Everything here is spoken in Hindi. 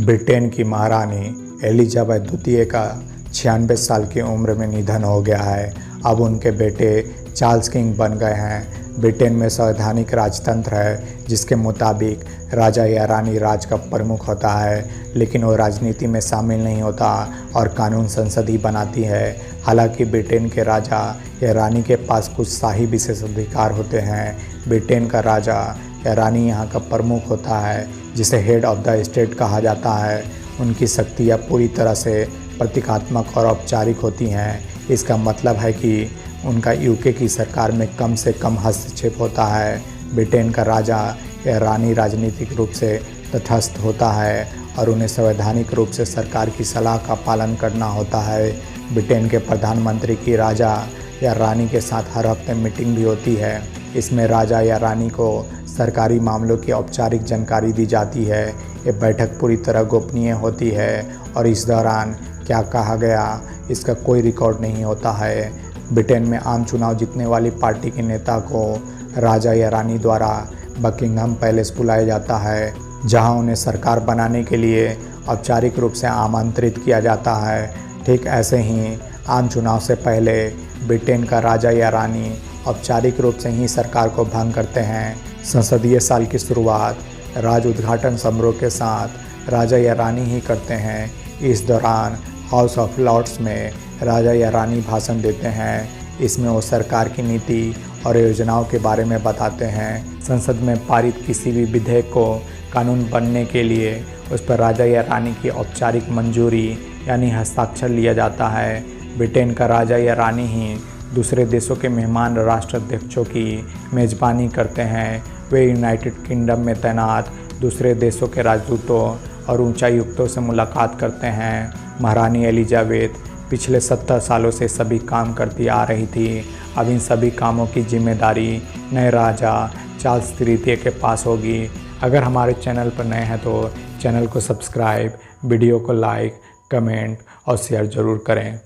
ब्रिटेन की महारानी एलिजाबेथ द्वितीय का 96 साल की उम्र में निधन हो गया है। अब उनके बेटे चार्ल्स किंग बन गए हैं। ब्रिटेन में संवैधानिक राजतंत्र है जिसके मुताबिक राजा या रानी राज का प्रमुख होता है, लेकिन वो राजनीति में शामिल नहीं होता और कानून संसद ही बनाती है। हालांकि ब्रिटेन के राजा या रानी के पास कुछ शाही विशेषाधिकार होते हैं। ब्रिटेन का राजा या रानी यहाँ का प्रमुख होता है, जिसे हेड ऑफ द स्टेट कहा जाता है। उनकी शक्तियाँ पूरी तरह से प्रतीकात्मक और औपचारिक होती हैं। इसका मतलब है कि उनका यूके की सरकार में कम से कम हस्तक्षेप होता है। ब्रिटेन का राजा या रानी राजनीतिक रूप से तटस्थ होता है और उन्हें संवैधानिक रूप से सरकार की सलाह का पालन करना होता है। ब्रिटेन के प्रधानमंत्री की राजा या रानी के साथ हर हफ्ते मीटिंग भी होती है। इसमें राजा या रानी को सरकारी मामलों की औपचारिक जानकारी दी जाती है। ये बैठक पूरी तरह गोपनीय होती है और इस दौरान क्या कहा गया इसका कोई रिकॉर्ड नहीं होता है। ब्रिटेन में आम चुनाव जीतने वाली पार्टी के नेता को राजा या रानी द्वारा बकिंघम पैलेस बुलाया जाता है, जहां उन्हें सरकार बनाने के लिए औपचारिक रूप से आमंत्रित किया जाता है। ठीक ऐसे ही आम चुनाव से पहले ब्रिटेन का राजा या रानी औपचारिक रूप से ही सरकार को भंग करते हैं। संसदीय साल की शुरुआत राज उद्घाटन समारोह के साथ राजा या रानी ही करते हैं। इस दौरान हाउस ऑफ लॉर्ड्स में राजा या रानी भाषण देते हैं। इसमें वो सरकार की नीति और योजनाओं के बारे में बताते हैं। संसद में पारित किसी भी विधेयक को कानून बनने के लिए उस पर राजा या रानी की औपचारिक मंजूरी यानी हस्ताक्षर लिया जाता है। ब्रिटेन का राजा या रानी ही दूसरे देशों के मेहमान राष्ट्राध्यक्षों की मेज़बानी करते हैं। वे यूनाइटेड किंगडम में तैनात दूसरे देशों के राजदूतों और उच्चायुक्तों से मुलाकात करते हैं। महारानी एलिजाबेथ पिछले 70 सालों से सभी काम करती आ रही थी। अब इन सभी कामों की जिम्मेदारी नए राजा चार्ल्स तृतीय के पास होगी। अगर हमारे चैनल पर नए हैं तो चैनल को सब्सक्राइब, वीडियो को लाइक, कमेंट और शेयर ज़रूर करें।